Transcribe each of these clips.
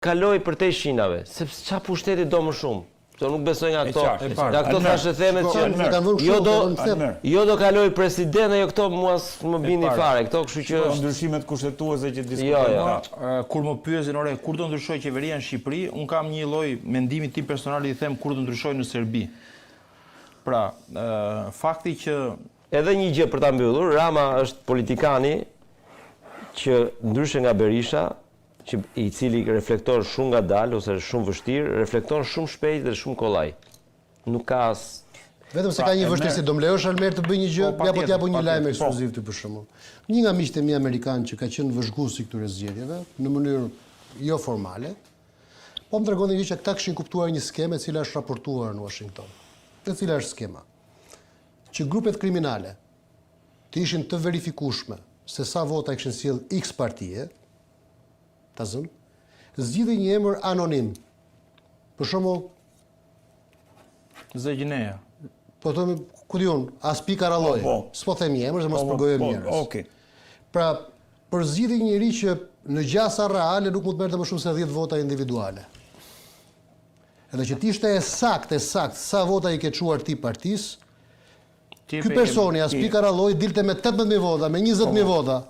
kaloj për te shinave, sepse qa pushteti do më shumë. Të nuk besoj nga këto. Nga këto thashë themet që jo do kaloj president, jo këto mua më bindi fare. Këto kështu që është ndryshimet kushtetuese që diskutojmë. Kur më pyesin, ore, kur do ndryshoj qeveria në Shqipëri, un kam një lloj mendimi tim personal i them kur do ndryshoj në Serbi. Pra, fakti që edhe një gjë për ta mbyllur, Rama është politikani që ndryshe nga Berisha, i cili reflekton shumë ngadalë ose shumë vështirë, reflekton shumë shpejt dhe shumë kollaj. Nuk ka as vetëm se ka një vështirësi, do më lejosh Almer të bëj një gjë, apo t'japo një lajm ekskluziv ty për shembull. Një nga miqtë e mi amerikanë që ka qenë vëzhgues i këtyre zgjedhjeve në mënyrë jo formale, po më tregonte që këta kishin kuptuar një skemë e cila është raportuar në Washington. E cila është skema? Që grupet kriminale të ishin të verifikueshme se sa vota kishin sjell X partije, zgjidhi një emër anonim. Për shembull, Zëgjineja. po themi, ku diun, Aspi Karalloj. S'po them emër, se mos përgojëm njerëz. Okej. Pra, përzgjidhi një njerëz që në gjasa reale nuk mund të merrte më shumë se 10 vota individuale. Edhe që t'ishte e saktë sa vota i ke çuar ti partisë, ky personi Aspi Karalloj dilte me 18.000 vota, me 20.000 vota.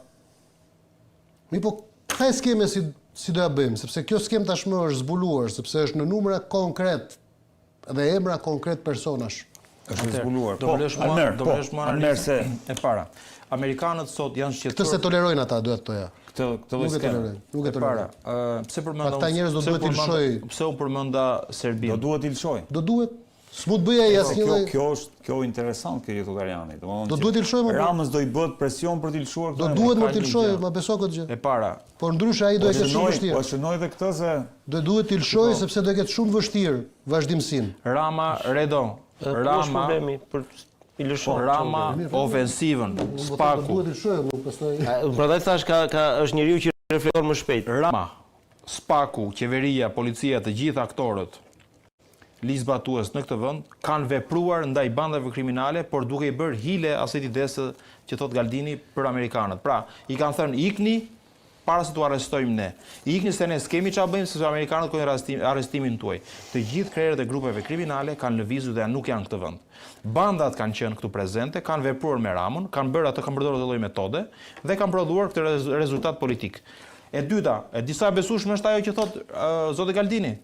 Po ka skeme si do ja bëjmë, sepse kjo skem tashmë është zbuluar, sepse është në numra konkret dhe emra konkret personash. Është zbuluar. Do vlesh mua analizën e para. Amerikanët sot janë shqetësuar. Këtë se tolerojnë ata, duhet thoja. Këtë lloj skeme. Nuk e tolerojnë. Pse përmenda? Ata njerëz do duhet të lëshoj. Pse u përmenda Serbin? Do duhet të lëshoj. Do duhet. S'mund bëja asnjë lloj. Kjo interesant kjo Jetutariani. Do duhet të lëshoj më. Ramës do i bëhet presion për të lëshuar këtë. Do duhet më të lëshoj, ma beso këtë gjë. E para. Por ndryshe ai do të ketë shumë vështirë. Po shënoj edhe këtë se do duhet të lëshoj sepse do të ketë shumë vështirë vazhdimsinë. Rama Redo. Rama problemi për i lëshon. Rama ofensivën, Spaku. Duhet të lëshoj, nuk pastaj. Prandaj thash është njeriu që reflekton më shpejt. Rama, Spaku, qeveria, policia, të gjithë aktorët ligjzbatues në këtë vend kanë vepruar ndaj bandave kriminale, por duke i bërë hile asaj idesë që thot Galdini për amerikanët. Pra, i kanë thënë ikni para se t'u arrestojmë ne. Ikni se ne s'kemi çfarë bëjmë sepse amerikanët kërkojnë arrestimin tuaj. Të gjithë krerët e grupeve kriminale kanë lëvizur dhe nuk janë në këtë vend. Bandat kanë qenë këtu prezente, kanë vepruar me Ramën, kanë përdorur këtë lloj metode dhe kanë prodhuar këtë rezultat politik. E dyta, e disa besueshme është ajo që thot zoti Galdini.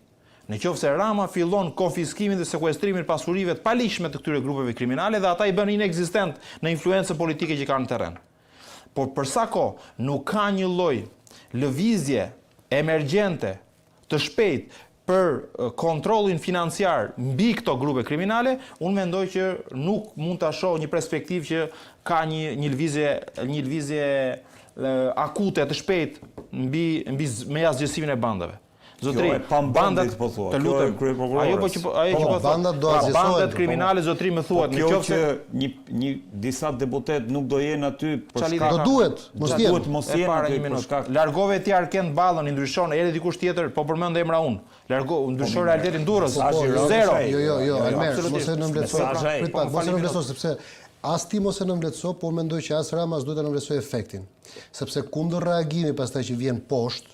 Në qoftë se Rama fillon konfiskimin dhe sekuestrimin e pasurive të palishme të këtyre grupeve kriminale dhe ata i bën inekzistent në influencën politike që kanë në terren. Por për sa kohë nuk ka një lloj lëvizje emergjente të shpejtë për kontrollin financiar mbi këto grupe kriminale, unë mendoj që nuk mund ta shoh një perspektivë që ka një lëvizje akute të shpejtë mbi me asgjësimin e bandave. Zotri, bandat po thua. Të lutem. Ajo po bandat do azhësohen. Bandat kriminale zotri më thuat, në qoftë se një disa deputet nuk do jenë aty për shkak. Do duhet, mos jenë. Duhet mos jenë aty për shkak. Largove ti Arkend Ballën, i ndryshon, erdhi dikush tjetër, po përmend emra unë. Ndryshon realitetin Durrës. Zero. Jo, Almer, mos e nënvlerëso. Prit pak, mos e nënvlerëso sepse as ti mos e nënvlerëso, por mendoj që as Rama duhet të nënvlerësoj efektin. Sepse kundër reagimi pastaj që vjen poshtë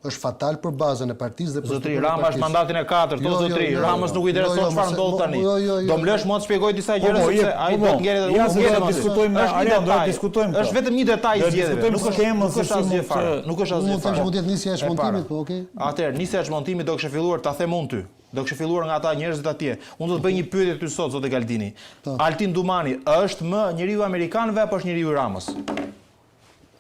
është fatal për bazën e partisë dhe zotri Rama është mandatin e 4, zotri Ramës nuk i intereson çfarë ndodh tani. Do mblesh mua të shpjegoj disa gjëra sepse ai do të ngjerë dhe unë diskutojmë, do diskutojmë. Është vetëm një detaj i zgjedhjeve, nuk është asgjë fare. Nuk është asgjë fare. Mund të jetë nisja e shmontimit, po okay. Atëherë, nisja e shmontimit do kishte filluar, ta them unë ty. Do kishte filluar nga ata njerëzit atje. Unë do të bëj një pyetje ty sot, zotë Galdini. Altin Dumani është më njeriu amerikanëve apo është njeriu i Ramës?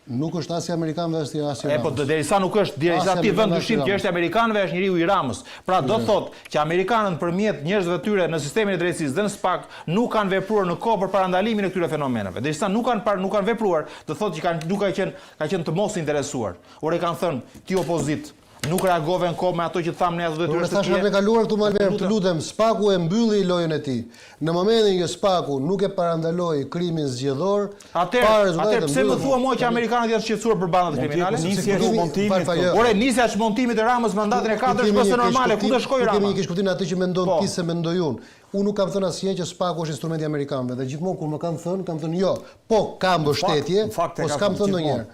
Nuk është as i amerikanëve as i Ramës. Po derisa nuk është, derisa ti vën dyshim që është amerikanëve, është njeriu i Ramës. Pra do thotë që amerikanët përmjet njerëzve të tyre në sistemin e drejtësisë dhe në SPAK nuk kanë vepruar në kohë për parandalimin e këtyre fenomeneve. Derisa nuk kanë vepruar, do thotë që nuk ka qenë të mos interesuar. Ore kanë thënë ti opozit, nuk reagove në kohë me ato që thamë ne ato detyrë të tjera. Tash kaluar këtu më Alber, të lutem, SPAK-u e mbylli lojën e tij. Në momentin që SPAK-u nuk e parandaloi krimin zgjedhor, atëherë pse më thua mua që amerikanët janë shqetësuar për bandat kriminale? Nisja e shmontimit. Ore, nisja e shmontimit e Ramës mandatin e 4 është bëse normale, ku do shkojë Rama? Kemi një kuptim atë që mendon ti se mendoj unë. Unë nuk kam thënë asnjë që SPAK-u është instrumenti amerikanëve dhe gjithmonë kur më kanë thënë jo, po ka mbështetje, po s'kam thënë ndonjëherë.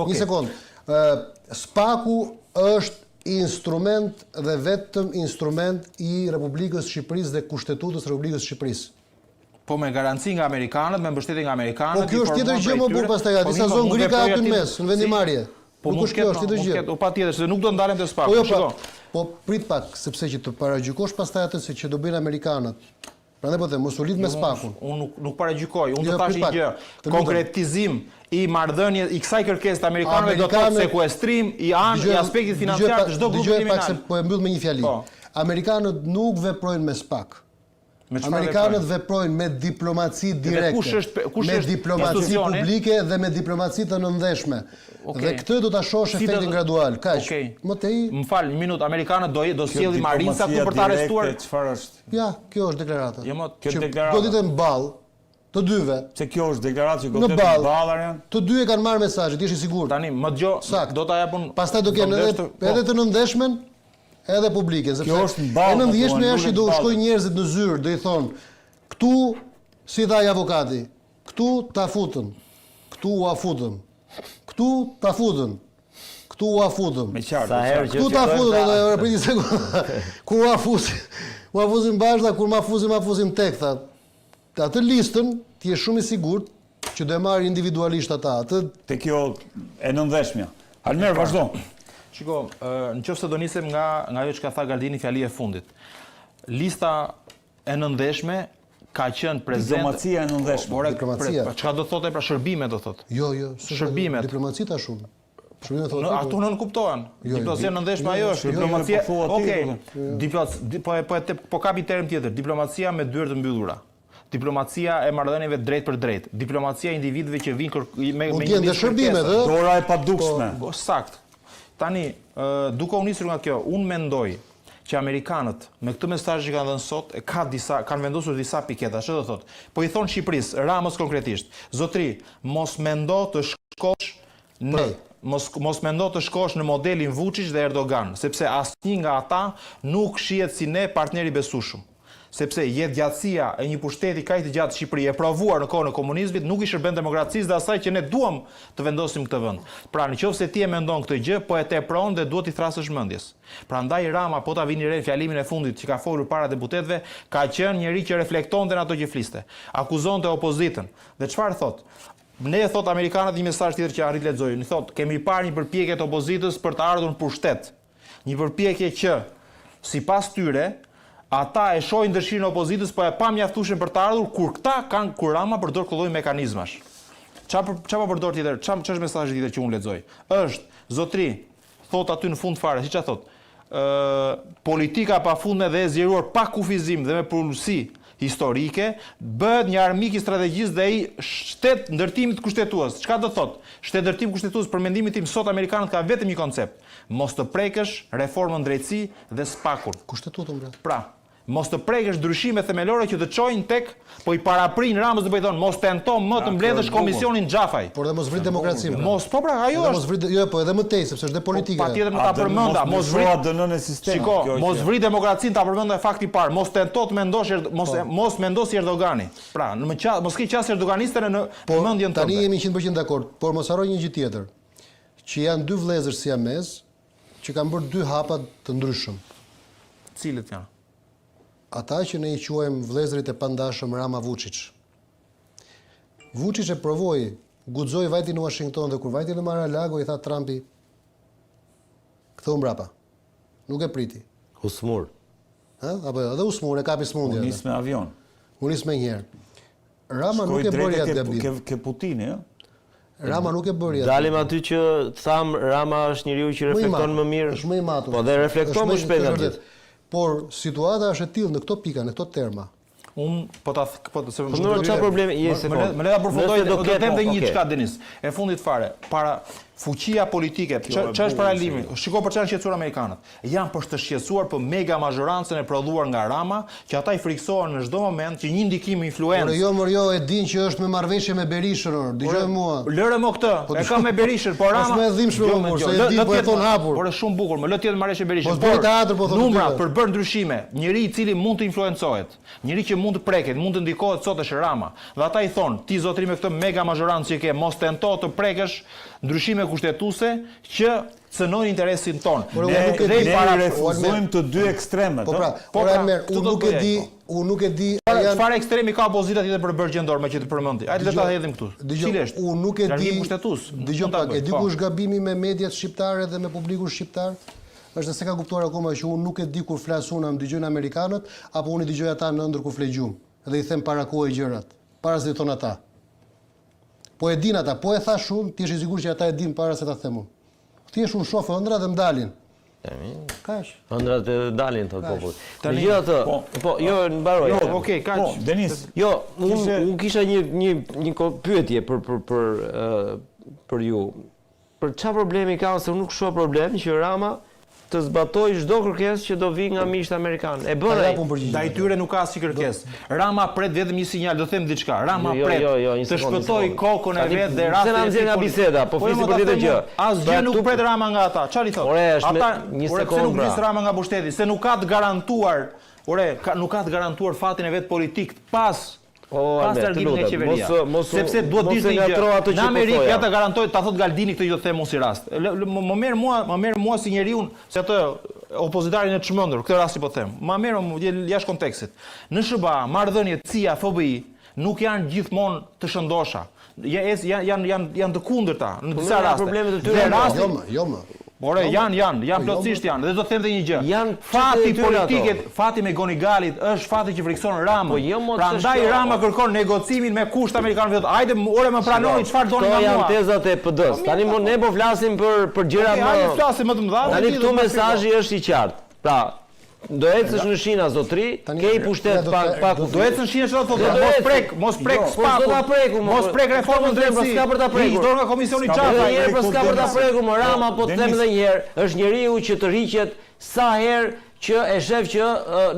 Një sekond. SPAK-u është instrument dhe vetëm instrument i Republikës Shqipërisë dhe Kushtetutës Republikës Shqipërisë. Po me garanci nga amerikanët, me mbështetje nga amerikanët. Po kjo është tjetër gjë më burr pastaj aty sa zonë grika aty në mes, në vendimarrje. Po nuk është kjo, është tjetër gjë. Po patjetër, se nuk do ndalem te SPAK. Po prit pak, sepse që të paragjykosh pastaj atë se që do bëjnë amerikanët. Prandaj po them, mos u lidh me SPAK-un. Unë nuk paragjykoj, unë do tash një gjë. Konkretizim i marrëdhënies i kësaj kërkesë të amerikanëve do të thotë sekuestrim i i aspektit financiar të çdo grupi kriminal. Pak se po e mbyll me një fjali. Amerikanët nuk veprojnë me SPAK. Amerikanët veprojnë me diplomaci direkte, me diplomaci publike dhe me diplomaci të nëndeshme. Dhe këtë do ta shohësh efektin gradual. Kaq. Më tej. Më fal, një minutë, amerikanët do sjellin marinca këtu për ta arrestuar. Çfarë është? Ja, kjo është deklarata. Kjo deklarata. Do ditën ball të dyve. Se kjo është deklaratë që godet në ballar janë. Të dy e kanë marrë mesazhet, jesh i sigurt. Tani, më dëgjoj, do ta japun. Pastaj do kenë edhe të nëndeshmen, edhe publike, sepse e nëndjeshme është që do shkoj njerëzit në zyrë, do i thonë, këtu, si thaj avokati, këtu ta futën, këtu u afutëm, këtu ta futën, këtu u afutëm, këtu ta futën, dhe priti sekunda, ku u afusim bashkë, kur ma afusim tek, tha, atë listën, ti je shumë i sigurt, që do e marrë individualisht ata, te kjo e nëndeshmja. Almer, vazhdo. Shiko, në qoftë se do nisem nga ajo që ka tha Galdini fjali e fundit. Lista e nëndeshme ka qenë prezente. Diplomacia e nëndeshme. Diplomacia. Çka do thotë pra shërbime do thotë? Jo, shërbimet. Diplomaci ta shumë. Shërbime thotë. Ato nuk kuptohen. Diplomacia e nëndeshme ajo është. Diplomacia. Okej. Po kapi term tjetër. Diplomacia me dyert të mbyllura. Diplomacia e marrëdhënieve drejt për drejt. Diplomacia e individëve që vinë me një shërbime, dora e padukshme. Sakt. Tani, duke u nisur nga kjo, unë mendoj që amerikanët me këtë mesazh që kanë dhënë sot kanë vendosur disa piketa, ç'do thotë. Po i thon Shqipërisë, Ramës konkretisht, zotri, mos mendo të shkosh në mos mendo të shkosh në modelin Vučić dhe Erdogan, sepse asnjë nga ata nuk shihet si ne partneri besueshëm. Sepse jetëgjatësia e një pushteti kaq të gjatë Shqipëri e provuar në kohën e komunizmit nuk i shërben demokracisë dhe asaj që ne duam të vendosim këtë vend. Pra nëse ti e mendon këtë gjë, po e tepron dhe duhet i thrasësh mendjes. Prandaj Rama, po ta vini re fjalimin e fundit që ka folur para deputetëve, ka qenë njëri që reflektonte në ato që fliste. Akuzonte opozitën. Dhe çfarë thot? Ne thot amerikanët një mesazh tjetër që arrit lexoj. Ni thot, kemi parë një përpjekje të opozitës për të ardhur në pushtet. Një përpjekje që sipas tyre ata e shohin dëshirën e opozitës, po e pa mjaftueshëm për të ardhur kur Rama përdor këtë lloj mekanizmash. Çfarë përdor tjetër? Ç'është mesazhi tjetër që unë lexoj? Është, zotri, thot aty në fund fare, siç thot, politika pafundme dhe e zgjeruar pa kufizim dhe me pronësi historike bëhet një armik i strategjisë dhe i shtet ndërtimit kushtetues. Çka do thot? Shtet ndërtim kushtetues për mendimin tim sot amerikanët kanë vetëm një koncept. Mos të prekësh reformën drejtësi dhe SPAK-un. Kushtetutën pra. Mos të prekësh ndryshime themelore që të çojnë tek, po i paraprin Ramës dhe po i thon mos tento më të mbledhësh komisionin Xhafaj. Por dhe mos vrit demokracinë. Mos, po pra, ajo është. Jo, po edhe më tej sepse është dhe politika. Patjetër më ta përmenda, mos vrit dënën e sistemit. Shiko, mos vrit demokracinë, ta përmenda fakti i parë, mos tento të mendosh, mos mendos si Erdogani. Pra, mos ke qasë erdoganiste në mendjen tënde. Tani jemi 100% dakord, por mos harroj një gjë tjetër, që janë dy vëllezër siamez që kanë bërë dy hapa të ndryshëm. Cilët janë? Ata që ne i quajmë vëllezërit e pandashëm Rama Vučić. Vučić e provoi, guxoi vajti në Washington dhe kur vajti në Mar-a-Lago i tha Trumpi, ktheu mbrapa. Nuk e priti. Usmur. Apo edhe usmur e kapi smundja. Unis me avion. Unis me njëherë. Rama nuk e bëri atë gabim. Ke Putini, Rama nuk e bëri atë. Dalim aty që tham Rama është njeriu që reflekton më mirë. Është më i matur. Po dhe reflekton më shpejt atë. Por situata është e tillë në këto pika, në këto terma. Unë po ta se çfarë problemi je se më le ta përfundoj do të them edhe një çka Denis. E fundit fare, para fuqia politike, ç'është paralimi? Shiko për çfarë shqetësuar amerikanët. Janë për të shqetësuar për mega mazhorancën e prodhuar nga Rama, që ata i friksohen në çdo moment që një ndikim influencë. Por jo e din që është me marrëveshje me Berishën, dëgjoj mua. Lëre më këtë. E ka me Berishën, por Rama. Është më dhimbshme se e di po e thon hapur. Por është shumë bukur, më lë të jetë marrëveshje me Berishën. Po bëj teatr po thonë. Numra për bërë ndryshime, njëri i cili mund të influencohet, njëri që mund të preket, mund të ndikohet sot është Rama. Dhe ata i thonë, ti zotri me këtë mega mazhorancë që ke, mos tento të prekësh ndryshime kushtetuese që cënojnë interesin ton. Ne refuzojmë të dy ekstremet. Po pra, unë nuk e di... Çfarë ekstremi ka opozita tjetër për bërë gjendor me që të përmendi? Hajde le ta hedhim këtu. Cili është? Unë nuk e di... Largim pushtetues. Dëgjoj pak, e di ku është gabimi me mediat shqiptare dhe me publikun shqiptar? Është se ka kuptuar akoma që unë nuk e di kur flas unë, më dëgjojnë amerikanët, apo unë i dëgjoj ata në ëndër kur flet gjumë. Dhe i them para kohë gjërat, para se i thon ata. Po e din ata, po e thash unë, ti je i sigurt që ata e din para se ta them unë. Thjesht unë shoh ëndra dhe m'dalin. Kaq. Ëndrat e dalin të popullit. Jo atë. Po, jo mbaroj. Jo, okay, kaq. Po, Denis. Jo, unë kisha një pyetje për ju. Për çfarë problemi ka, se unë nuk shoh problem që Rama të zbatoj çdo kërkesë që do vi nga miqtë amerikanë. E bën ai. Ndaj tyre nuk ka asnjë kërkesë. Rama pret vetëm një sinjal, do them diçka. Rama pret të shpëtoj kokën e vet dhe rastin. Se na nxjerr nga biseda, po flisim për tjetër gjë. Asgjë nuk pret Rama nga ata. Çfarë i thotë? Ata një sekondë. Nuk vlis Rama nga pushteti, se nuk ka të garantuar, nuk ka të garantuar fatin e vet politik pas largimit nga qeveria. Sepse duhet të një gjë. Në Amerikë ja ta garantoj, ta thot Galdini këtë gjë të them unë si rast. Më merr mua si njeriu se atë opozitarin e çmendur, këtë rasti po them. Më merr jashtë kontekstit. Në SBA, marrëdhënie CIA, FBI nuk janë gjithmonë të shëndosha. Janë të kundërta në disa raste. Problemet e tyre. Jo më. Ore, janë plotësisht janë. Dhe do të them edhe një gjë. Fati politike, fati me Gonigalit është fati që frikson Rama. Prandaj Rama kërkon negocimin me kusht amerikan vetë. Hajde, ore më pranoni çfarë doni nga mua. Këto janë tezat e PD-s. Tani ne po flasim për gjëra më. Hajde flasim më të mëdha. Tani këtu mesazhi është i qartë. Pra, do ecësh në Shina zotri, ke i pushtet pa do ecën Shina çfarë thotë? Mos prek spaku. Mos prek reformën drejtësi. S'ka për ta prekur. Dorë nga komisioni Çafa. S'ka për ta prekur, Rama po të them edhe një herë, është njeriu që të rriqet sa herë që e shef që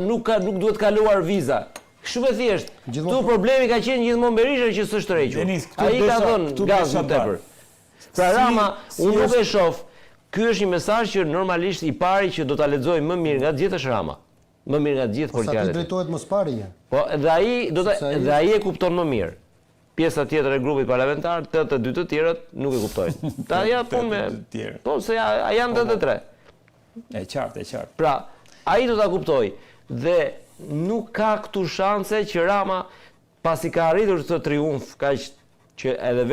nuk duhet kaluar viza. Shumë e thjesht. Tu problemi ka qenë gjithmonë Berisha që s'është rrequr. Ai ka dhënë gaz më tepër. Pra Rama, unë nuk e shoh. Ky është një mesazh që normalisht i pari që do ta lexoj më mirë nga gjithë është Rama. Më mirë nga gjithë politikanët. Sa ti drejtohet mos pari një. Po, dhe ai e kupton më mirë. Pjesa tjetër e grupit parlamentar, të dy të tjerët nuk e kuptojnë. Ta ja po me po se janë të tre. E qartë. Pra, ai do ta kuptoj dhe nuk ka këtu shanse që Rama pasi ka arritur këtë triumf, kaq që edhe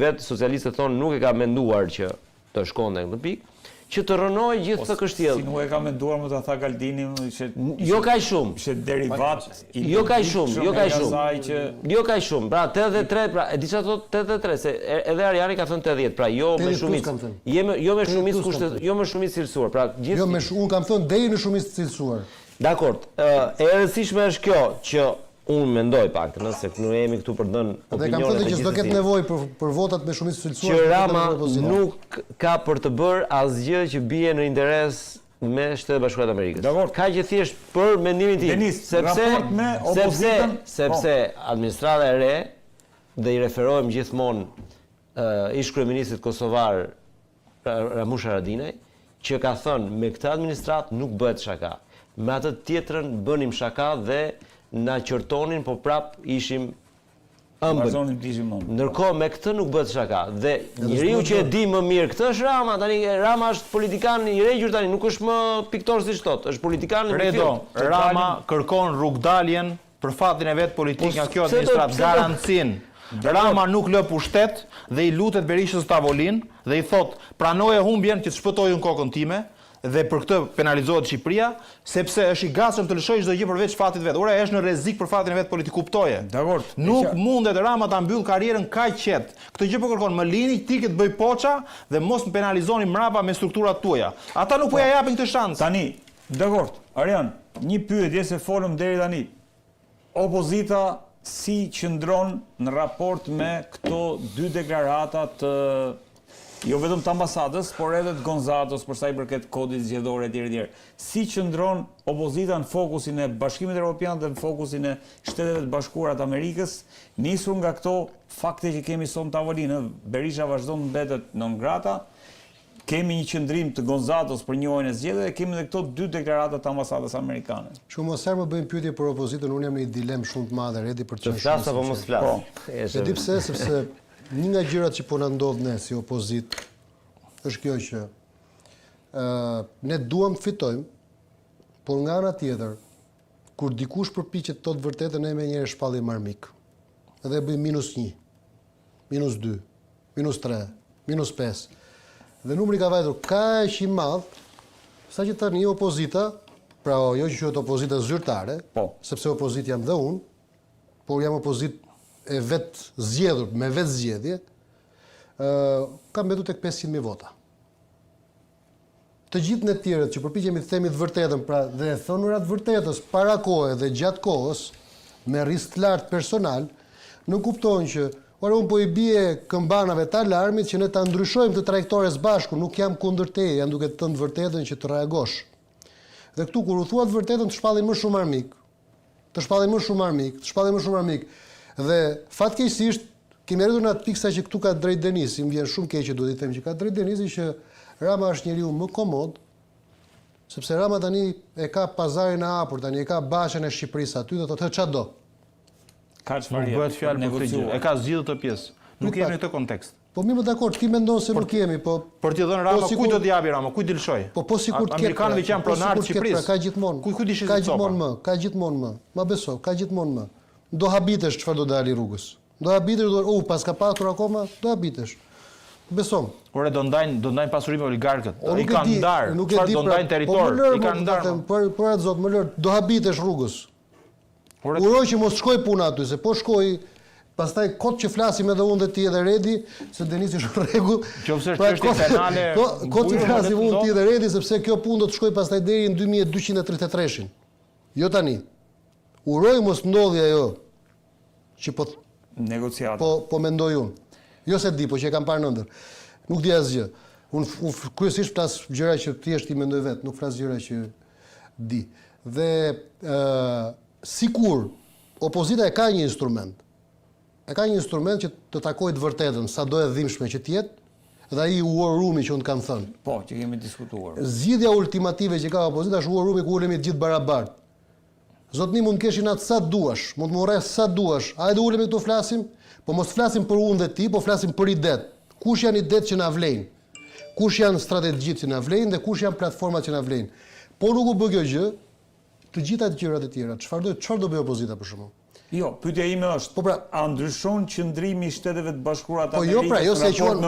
vetë socialistët thonë nuk e ka menduar që të shkonte në pikë, që të rënoj gjithë të kështjellë. Si nuk e ka menduar më të tha Galdini, jo kaq shumë. Që derivat jo kaq shumë. Pra 83, pra e di çfarë thotë 83, se edhe Ariani ka thënë 80, pra jo me shumicë. Jo me shumicë kushtet, jo me shumicë cilësuar, pra gjithë. Jo me unë kam thënë deri në shumicë cilësuar. Dakor. E rëndësishme është kjo që unë mendoj paktën, se nuk jemi këtu për dënë opinione. Dhe kam thënë që s'do ketë nevojë për votat me shumicë cilësuar. Që Rama nuk ka për të bërë asgjë që bie në interes me Shtetet Bashkuara të Amerikës. Ka që thjesht për mendimin tim. Sepse administrata e re, dhe i referohem gjithmonë ish kryeministit kosovar Ramush Haradinaj, që ka thënë me këtë administrat nuk bëhet shaka. Me atë tjetrën bënim shaka dhe na qërtonin, po prap ishim ëmbël. Ndërkohë me këtë nuk bëhet shaka. Dhe njeriu që e di më mirë këtë është Rama. Tani Rama është politikan i regjur tani, nuk është më piktor siç thotë, është politikan i Redo, Rama kërkon rrugdaljen për fatin e vet politik nga kjo administratë, garancin. Rama nuk lë pushtet dhe i lutet Berishës tavolin dhe i thot, pranoje humbjen që të shpëtojnë kokën time. Dhe për këtë penalizohet Shqipëria, sepse është i gatshëm të lëshojë çdo gjë përveç fatit vet. Ora është në rrezik për fatin e vet politik, kuptoje. Dakor. Nuk mundet Rama ta mbyll karrierën kaq qet. Këtë gjë po kërkon, më lini tikë të bëj poça dhe mos më penalizoni mbrapa me strukturat tuaja. Ata nuk po ja japin këtë shans. Tani, dakor. Arian, një pyetje se folëm deri tani. Opozita si qëndron në raport me këto dy deklarata të jo vetëm të ambasadës, por edhe të Gonzatos për sa i përket kodit zgjedhor etj. Si qëndron opozita në fokusin e Bashkimit Evropian dhe në fokusin e Shtetet Bashkuara të Amerikës, nisur nga këto fakte që kemi son tavolinë, Berisha vazhdon të mbetet non grata, kemi një qëndrim të Gonzatos për njojën e zgjedhjeve dhe kemi edhe këto dy deklarata të ambasadës amerikane. Shumë mos herë më bëjmë pyetje për opozitën, unë jam në një dilemë shumë të madhe redi për të flas apo mos flas. E di pse, sepse një nga gjërat që po na ndodh ne si opozit është kjo që ne duam të fitojmë, por nga ana tjetër, kur dikush përpiqet të thotë vërtetën, ne me njëherë shpallim armik. Edhe bëjmë -1, -2, -3, -5. Dhe numri ka vajtur kaq i madh, sa që tani opozita, pra jo që quhet opozita zyrtare, sepse opozit jam dhe unë, por jam opozit e vetë zgjedhur, me vetë zgjedhje, ka mbetur tek 500.000 vota. Të gjithë ne tjerët që përpiqemi të themi të vërtetën, pra dhe thënurat vërtetës para kohë dhe gjatë kohës, me risk të lartë personal, nuk kuptojnë që unë po i bie këmbanave të alarmit që ne ta ndryshojmë të trajektores bashku, nuk jam kundër teje, jam duke të thënë vërtetën që të reagosh. Dhe këtu kur u thua të vërtetën të shpallin më shumë armik, të shpallin më shumë armik. Dhe fatkeqësisht kemi arritur në atë pikë sa që këtu ka drejt Denisi, më vjen shumë keq që duhet i them që ka drejt Denisi që Rama është njeriu më komod, sepse Rama tani e ka pazarin e hapur, tani e ka bashën e Shqipërisë aty dhe thotë çado. Nuk bëhet fjalë për këtë gjë. E ka zgjidhur të pjesë. Nuk jemi në këtë kontekst. Po mirë, dakord, ti mendon se nuk jemi, po për t'i dhënë Rama, kujt do t'i japi Rama, kujt i lëshoj? Po sigurt ke. Amerikanëve që janë pronarë të Shqipërisë. Ka gjithmonë. Kujt ishin copa? Ka gjithmonë më. Ma beso, ka gjithmonë më. Do habitesh çfarë do dali rrugës. Do habitesh, pas ka patur akoma, do habitesh. Besom. Ore do ndajnë pasurime oligarkët. I kanë ndarë. Çfarë do ndajnë territor? I kanë ndarë. Për atë zot, më lër, do habitesh rrugës. Uroj që mos shkoj puna aty, se po shkoj, pastaj kot që flasim edhe unë dhe ti edhe Redi, se Denisi është në rregull. Qofse është penale. Kot që flasim unë ti edhe Redi, sepse kjo punë do të shkoj pastaj deri në 2233-shin. Jo tani. Uroj mos ndodhi ajo që po negociata. Po mendoj unë. Jo se di, po që e kam parë nëndër. Nuk di asgjë. Unë kryesisht flas gjëra që thjesht I mendoj vetë, nuk flas gjëra që di. Dhe sikur opozita e ka një instrument. E ka një instrument që të takojë të vërtetën, sado e dhimbshme që të jetë, dhe ai war room-i që unë kam thënë. Po, që kemi diskutuar. Zgjidhja ultimative që ka opozita është war room-i ku ulemi të gjithë barabartë. Zotni mund të keshin atë sa duash, mund të më urrësh sa duash. Hajde ulemi këtu flasim, po mos flasim për unë dhe ti, po flasim për idet. Kush janë idet që na vlejnë? Kush janë strategjitë që na vlejnë dhe kush janë platformat që na vlejnë? Po nuk u bë kjo gjë, të gjitha të gjërat e tjera. Çfarë do bëj opozita për shkakun? Jo, pyetja ime është, po pra, a ndryshon qëndrimi I Shteteve të Bashkuara të Amerikës? Po jo, pra, jo se quhen,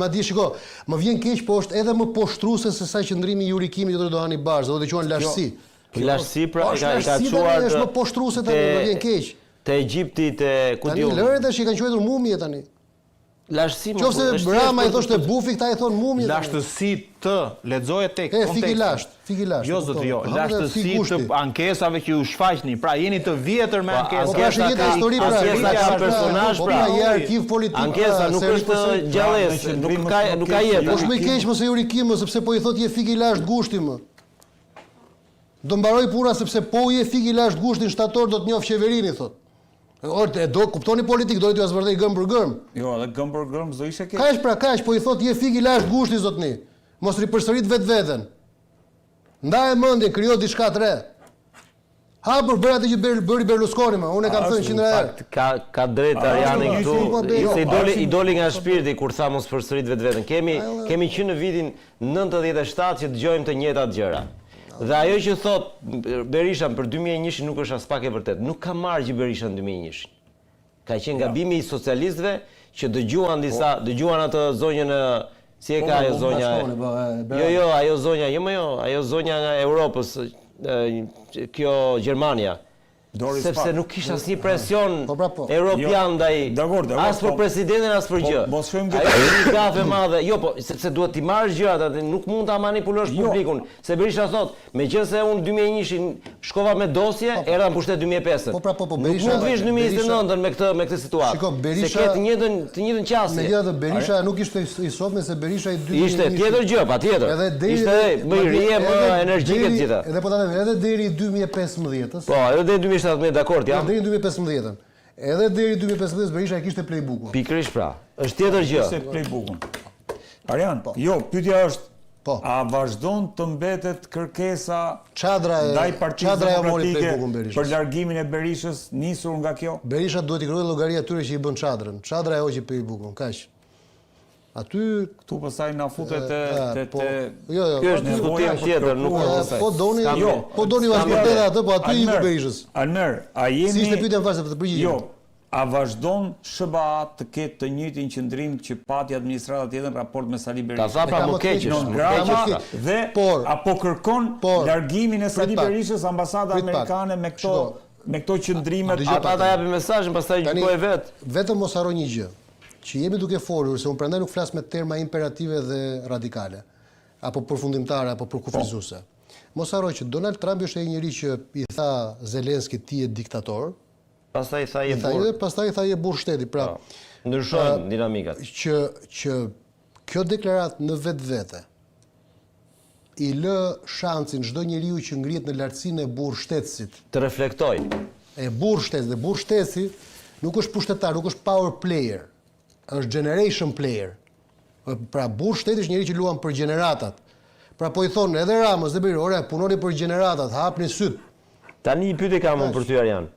madje shiko, më vjen keq, po është edhe më poshtruese se sa qëndrimi I Jurikimit do Dohani Bash, do të quhen lashësi. Lashësi pra ka çuar është më poshtruese tani, më vjen keq. Te Egjipti, te ku diun. Tani lëre tash I kanë quajtur mumie tani. Lashësi. Qofse Rama I thoshte bufi, këta I thon mumie. Lashtësi të lexoje tek konteksti. Fiki lasht. Jo zot, jo. Lashtësi të ankesave që u shfaqni. Pra jeni të vjetër me ankesa. Ankesa ka histori pra. Ankesa ka personazh pra. Je arkiv politik. Ankesa nuk është gjallëse, nuk ka jetë. Po më keq mos e Jurikim, sepse po I thot je fiki lasht gushti më. Do mbaroj puna sepse po je fiki lasht gushtin shtator do të njoh qeverini thot. Orë, do kuptoni politik, do t'ju asvërdej gëm për gëm. Jo, edhe gëm për gëm s'do ishte keq. Kaq pra kaq, po I thot je fiki lasht gushti zotni. Mos ripërsërit vetveten. Ndaje mendje, krijo diçka të re. Hapur bëra atë që bëri Berlusconi më, unë e kam thënë 100 herë. Ka drejt Ariani këtu. Se I doli nga shpirti kur tha mos përsërit vetveten. Kemi qenë në vitin 97 që dëgjojmë të njëjtat gjëra. Dhe ajo që thot Berisha për 2001 nuk është as pak e vërtet. Nuk ka marrë gjë Berisha në 2001. Ka qenë gabimi I socialistëve që dëgjuan atë zonjën si e ka ajo zonja. Jo, ajo zonja, ajo zonja nga Europës, kjo Gjermania. Sepse nuk kishte asnjë presion europian ndaj as për presidentin as për gjë. Ajo është gafe e madhe. Jo, po sepse duhet t'i marrësh gjërat, nuk mund ta manipulosh publikun. Se Berisha thot, megjithëse unë 2001-shin shkova me dosje, erdha në pushtet 2005. Po Berisha. Nuk mund vish 2029 me këtë situatë. Shiko, Berisha se të njëjtën qasje. Megjithatë Berisha nuk ishte I sotme se Berisha I 2001. Ishte tjetër gjë, patjetër. Ishte më I rije, më energjike të gjitha. Edhe po ta them, edhe deri 2015-s. Po, edhe deri 2017, dakord, jam. Deri 2015-ën. Edhe deri 2015 Berisha e kishte playbookun. Pikërisht pra. Është tjetër gjë. Kishte playbookun. Arian, jo, pyetja është a vazhdon të mbetet kërkesa ndaj Partisë Demokratike për largimin e Berishës nisur nga kjo? Berisha duhet I krijojë llogari atyre që I bën çadrën. Çadra e hoqi playbookun, kaq. Aty Këtu pastaj na futet jo, Ky është diskutim tjetër, nuk po doni, po doni vazhdimtet atë, po aty i Berishës. Almer, a Si ishte jemi pyetja fazë të përgjigjem? Jo, a vazhdon SBA të ketë të njëjtin qëndrim që pati administrata tjetër në raport me Sali Ta Berishën? tha pra ka më më keqësh, keq, më Grama keqësh. dhe apo kërkon largimin e Sali Prit pak. Berishës ambasada Prit pak. amerikane me këto qëndrimet. Ata ta japin mesazhin, pastaj gjykoj vet. Vetëm mos harro një gjë, që jemi duke folur se unë prandaj nuk flas me terma imperative dhe radikale, apo përfundimtare apo përkufizuese. Mos harro që Donald Trump është ai njeriu që i tha Zelenski ti je diktator, Pastaj tha je tha burr. dhe pastaj tha je burr shteti. Pra, Ndryshojnë dinamikat. që kjo deklaratë në vetvete i lë shansin çdo njeriu që ngrihet në lartësinë e burr shtetësit. Të reflektoj. E burr shtesi, dhe burr shtetësi nuk është pushtetar, nuk është power player, është generation player. Pra burr shteti është njeriu që luan për gjeneratat. Pra po i thonë edhe Ramës dhe Beri, ore, punoni për gjeneratat, hapni syt. Tani një pyetje kam unë për ty Arjan.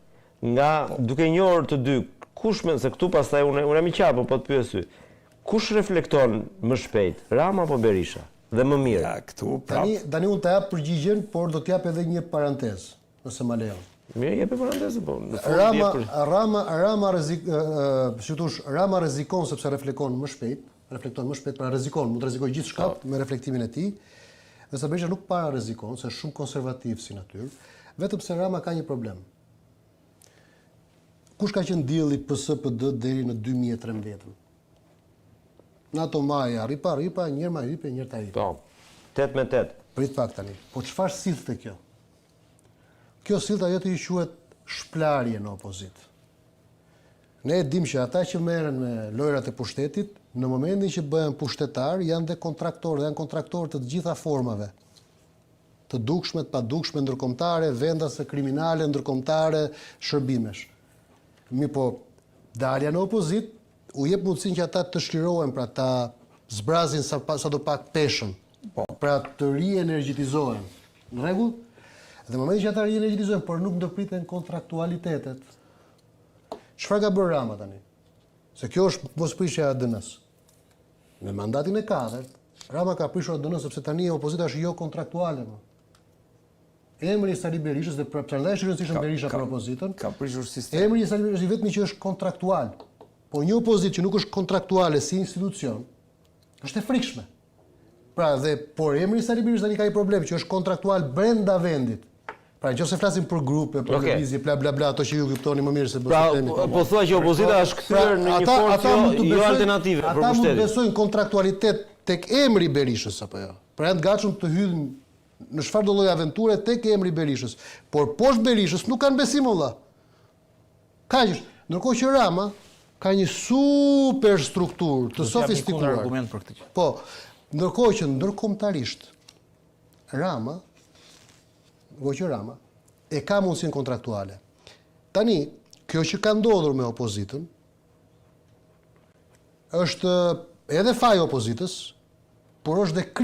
Nga duke njohur të dy, kush se këtu pastaj unë jam i qartë, po të pyes ty. Kush reflekton më shpejt, Rama apo Berisha? Dhe më mirë. Ja, këtu prap. Tani unë të jap përgjigjen, por do të jap edhe një parantezë, nëse ma lejon. Mirë, jepi parantezë, po. Në fund jep për- Rama rrezikon sepse reflekton më shpejt, pra rrezikon, mund të rrezikojë gjithçka me reflektimin e tij. Dhe Berisha nuk para rrezikon, se është shumë konservativ si natyrë, vetëm se Rama ka një problem. Kush ka qenë dielli PS-PD deri në 2013? Në ato maja, ripa, njërë ma hype, njërë ta hype. Po. 8-8. Prit pak tani. Po çfarë sillte kjo? Kjo sillte ajo të i quhet shplarje në opozit. Ne e dim që ata që merren me lojrat e pushtetit, në momentin që bëhen pushtetar, janë dhe kontraktorë, janë kontraktorë të gjitha formave. Të dukshme, të padukshme, ndërkombëtare, vendase kriminale, ndërkombëtare, shërbimesh. Mi po, dalja në opozit, u jep mundësinë që ata të shlirohen, pra ta zbrazin sa do pak peshën, pra të rienergjitizohen. Në rregull? Dhe në momentin që ata rienergjitizohen, por nuk ndërpriten kontraktualitetet. Çfarë ka bërë Rama tani? Se kjo është mosprishja e ADN-s. Me mandatin e 4, Rama ka prishur ADN sepse tani opozita është jo kontraktuale më. Emri i Sali Berishës dhe prandaj është rëndësishëm Berisha për opozitën. Ka prishur sistem. Emri i Sali Berishës i vetmi që është kontraktual. Po një opozitë që nuk është kontraktuale si institucion, është e frikshme. Pra por emri i Sali Berishës tani ka një problem që është kontraktual brenda vendit. Pra nëse flasim për grupe, për lëvizje, bla bla bla, ato që ju kuptoni më mirë se Pra, po thua që opozita është kthyer në një forcë jo alternative për Ata mund të pushtetin. besojnë kontraktualitet tek emri i Berishës apo jo. Pra janë të gatshëm të hyjnë në çfarëdo lloj aventure tek emri i Berishës. Por poshtë Berishës nuk kanë besim valla. Kaq është. Ndërkohë që Rama ka një super strukturë të sofistikuar. Argument për këtë gjë. Po, ndërkohë që ndërkombëtarisht Rama e ka mundësinë kontraktuale. Tani, kjo që ka ndodhur me opozitën është edhe faji opozitës, por është dhe krim